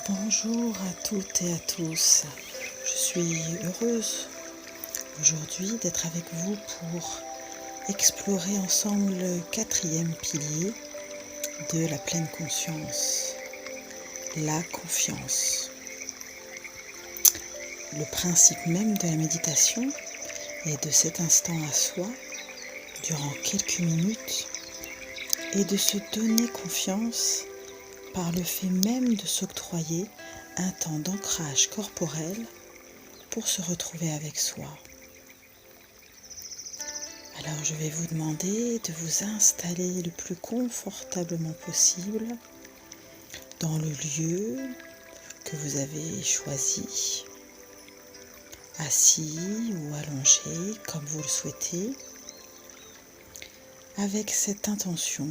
Bonjour à toutes et à tous. Je suis heureuse aujourd'hui d'être avec vous pour explorer ensemble le 4e pilier de la pleine conscience, la confiance. Le principe même de la méditation et de cet instant à soi, durant quelques minutes, est de se donner confiance par le fait même de s'octroyer un temps d'ancrage corporel pour se retrouver avec soi. Alors je vais vous demander de vous installer le plus confortablement possible dans le lieu que vous avez choisi, assis ou allongé comme vous le souhaitez, avec cette intention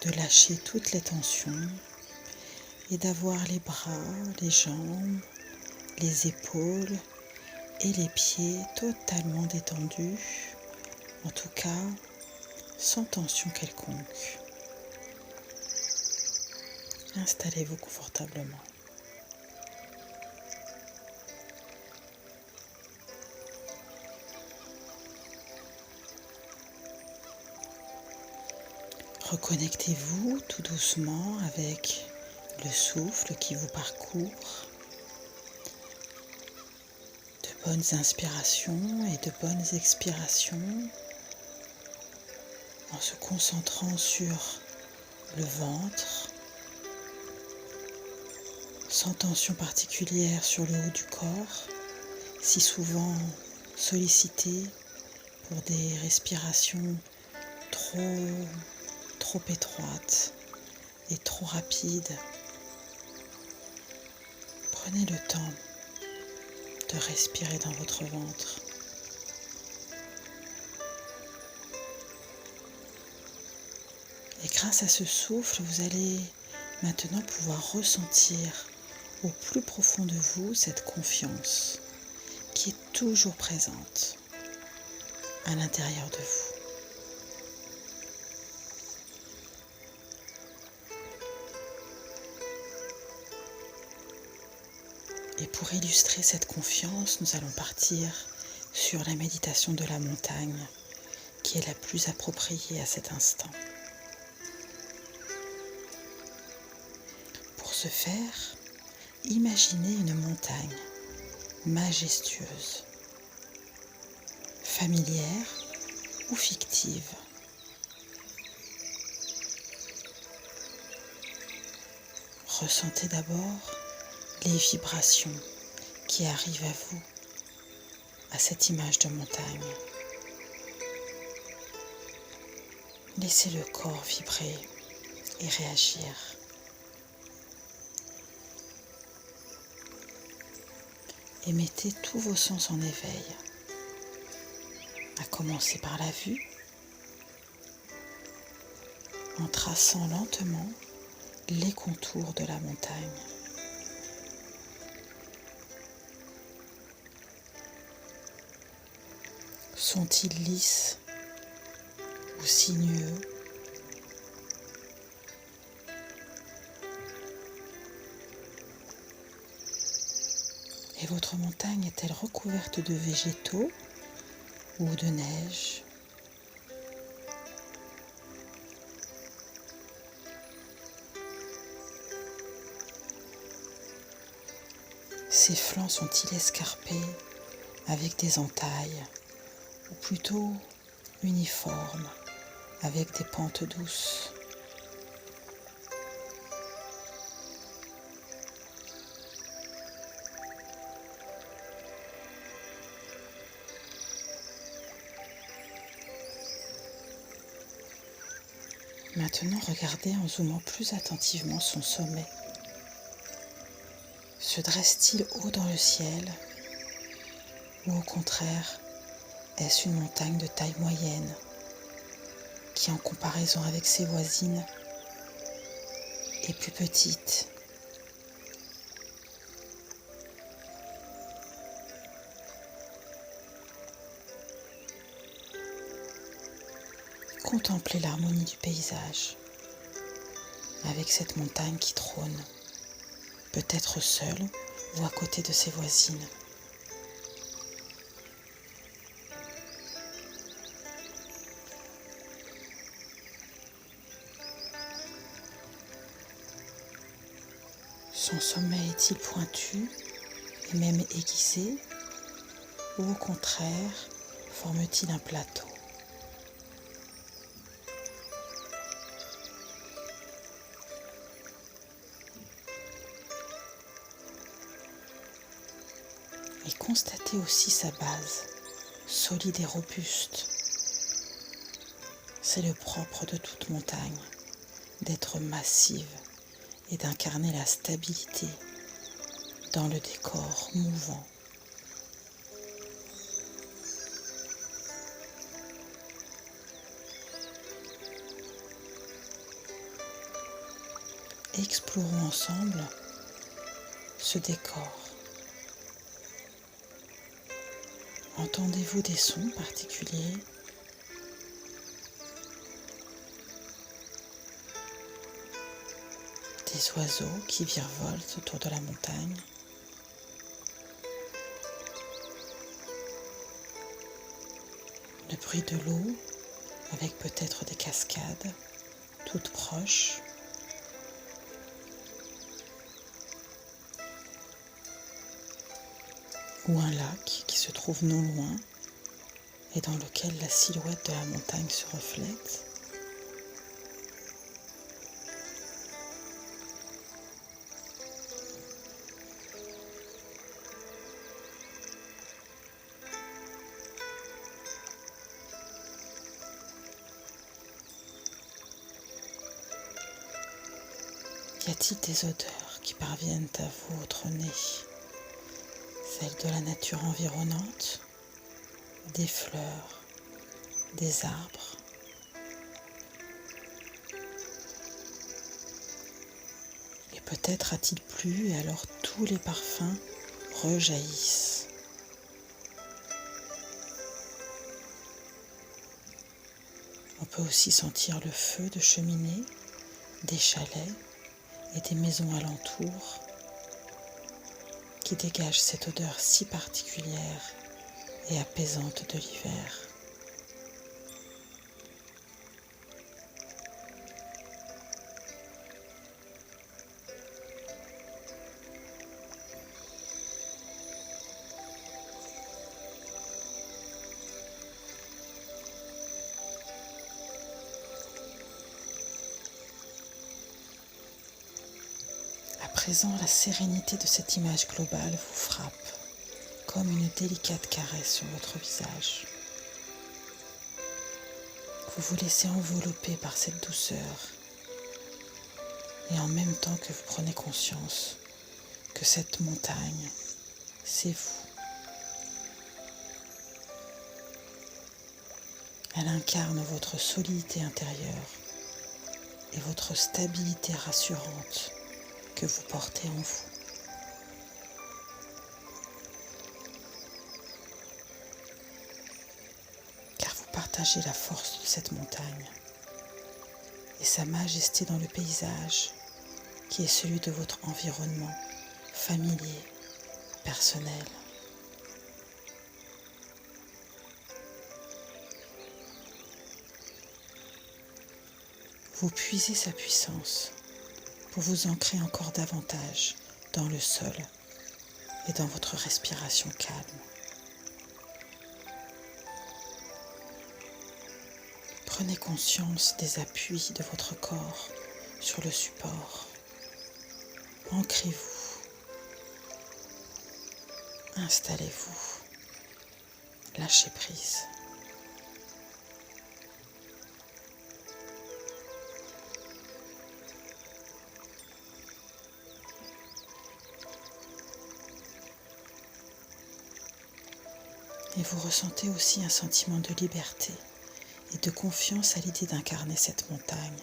de lâcher toutes les tensions et d'avoir les bras, les jambes, les épaules et les pieds totalement détendus, en tout cas sans tension quelconque. Installez-vous confortablement. Reconnectez-vous tout doucement avec le souffle qui vous parcourt, de bonnes inspirations et de bonnes expirations, en se concentrant sur le ventre, sans tension particulière sur le haut du corps, si souvent sollicité pour des respirations trop étroites et trop rapides. Prenez le temps de respirer dans votre ventre. Et grâce à ce souffle, vous allez maintenant pouvoir ressentir au plus profond de vous cette confiance qui est toujours présente à l'intérieur de vous. Et pour illustrer cette confiance, nous allons partir sur la méditation de la montagne, qui est la plus appropriée à cet instant. Pour ce faire, imaginez une montagne majestueuse, familière ou fictive. Ressentez d'abord les vibrations qui arrivent à vous, à cette image de montagne. Laissez le corps vibrer et réagir. Et mettez tous vos sens en éveil, à commencer par la vue, en traçant lentement les contours de la montagne. Sont-ils lisses ou sinueux ? Et votre montagne est-elle recouverte de végétaux ou de neige ? Ses flancs sont-ils escarpés avec des entailles ou plutôt uniformes avec des pentes douces ? Maintenant, regardez en zoomant plus attentivement son sommet. Se dresse-t-il haut dans le ciel ou au contraire, est-ce une montagne de taille moyenne qui, en comparaison avec ses voisines, est plus petite ? Contemplez l'harmonie du paysage avec cette montagne qui trône, peut-être seul ou à côté de ses voisines. Son sommet est-il pointu et même aiguisé, ou au contraire forme-t-il un plateau? Et constatez aussi sa base, solide et robuste. C'est le propre de toute montagne, d'être massive et d'incarner la stabilité dans le décor mouvant. Explorons ensemble ce décor. Entendez-vous des sons particuliers? Des oiseaux qui virevoltent autour de la montagne? Le bruit de l'eau avec peut-être des cascades toutes proches? Ou un lac qui se trouve non loin et dans lequel la silhouette de la montagne se reflète? Y a-t-il des odeurs qui parviennent à votre nez? Celles de la nature environnante, des fleurs, des arbres. Et peut-être a-t-il plu et alors tous les parfums rejaillissent. On peut aussi sentir le feu de cheminée, des chalets et des maisons alentours qui dégagent cette odeur si particulière et apaisante de l'hiver. À présent, la sérénité de cette image globale vous frappe comme une délicate caresse sur votre visage. Vous vous laissez envelopper par cette douceur et en même temps que vous prenez conscience que cette montagne, c'est vous. Elle incarne votre solidité intérieure et votre stabilité rassurante que vous portez en vous. Car vous partagez la force de cette montagne et sa majesté dans le paysage qui est celui de votre environnement familier, personnel. Vous puisez sa puissance pour vous ancrer encore davantage dans le sol et dans votre respiration calme. Prenez conscience des appuis de votre corps sur le support. Ancrez-vous. Installez-vous. Lâchez prise. Et vous ressentez aussi un sentiment de liberté et de confiance à l'idée d'incarner cette montagne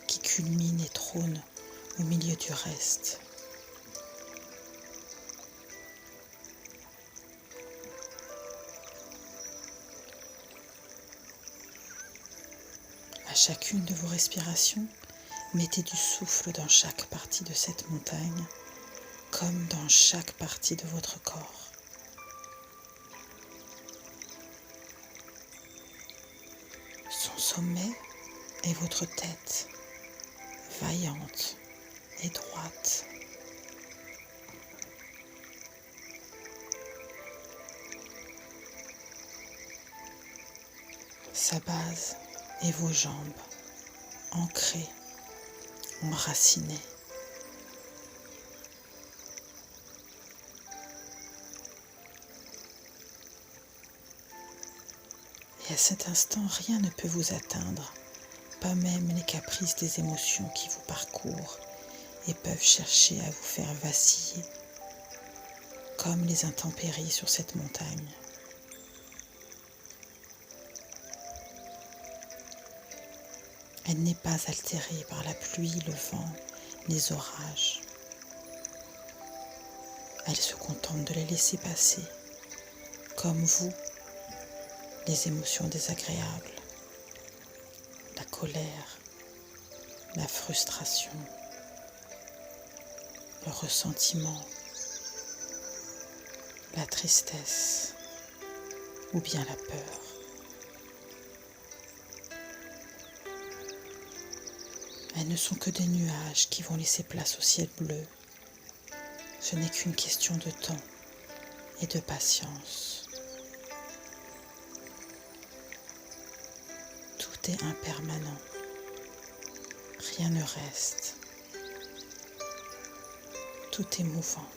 qui culmine et trône au milieu du reste. À chacune de vos respirations, mettez du souffle dans chaque partie de cette montagne comme dans chaque partie de votre corps. Son sommet est votre tête, vaillante et droite. Sa base est vos jambes, ancrées, enracinées. Et à cet instant, rien ne peut vous atteindre, pas même les caprices des émotions qui vous parcourent et peuvent chercher à vous faire vaciller, comme les intempéries sur cette montagne. Elle n'est pas altérée par la pluie, le vent, les orages. Elle se contente de les laisser passer, comme vous, les émotions désagréables, la colère, la frustration, le ressentiment, la tristesse ou bien la peur. Elles ne sont que des nuages qui vont laisser place au ciel bleu. Ce n'est qu'une question de temps et de patience. Tout est impermanent. Rien ne reste. Tout est mouvant.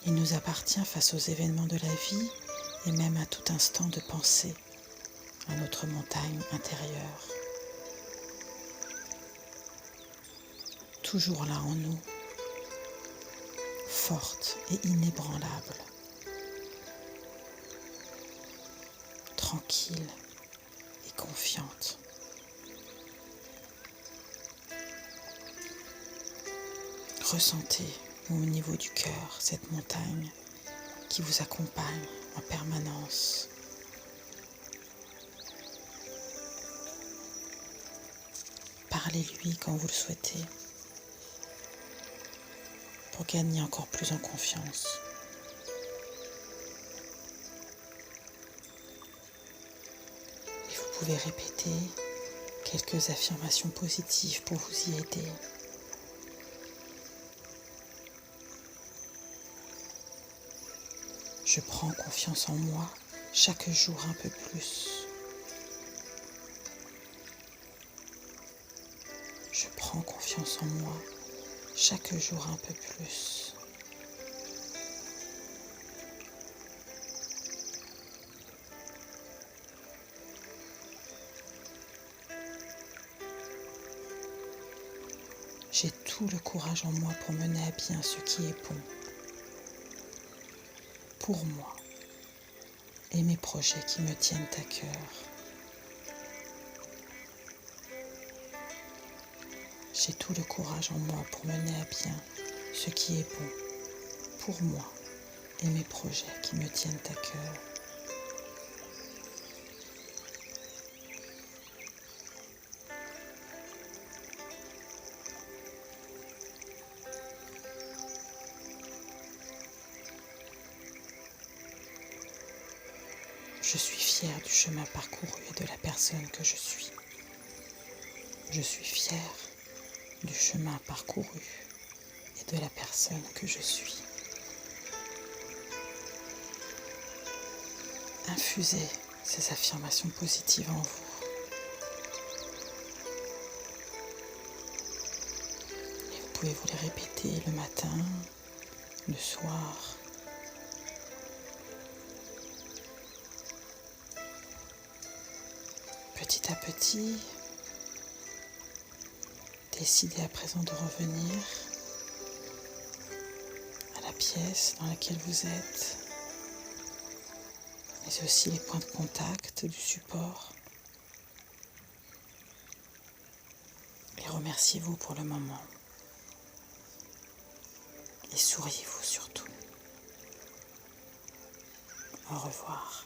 Il nous appartient face aux événements de la vie et même à tout instant de penser à notre montagne intérieure. Toujours là en nous, forte et inébranlable, tranquille et confiante. Ressentez au niveau du cœur cette montagne qui vous accompagne en permanence. Parlez-lui quand vous le souhaitez pour gagner encore plus en confiance. Et vous pouvez répéter quelques affirmations positives pour vous y aider. Je prends confiance en moi chaque jour un peu plus. Je prends confiance en moi chaque jour un peu plus. J'ai tout le courage en moi pour mener à bien ce qui est bon pour moi et mes projets qui me tiennent à cœur. J'ai tout le courage en moi pour mener à bien ce qui est bon pour moi et mes projets qui me tiennent à cœur. Je suis fière du chemin parcouru et de la personne que je suis. Je suis fière du chemin parcouru et de la personne que je suis. Infusez ces affirmations positives en vous. Et vous pouvez vous les répéter le matin, le soir. Petit à petit, décidez à présent de revenir à la pièce dans laquelle vous êtes, mais aussi les points de contact du support. Et remerciez-vous pour le moment. Et souriez-vous surtout. Au revoir.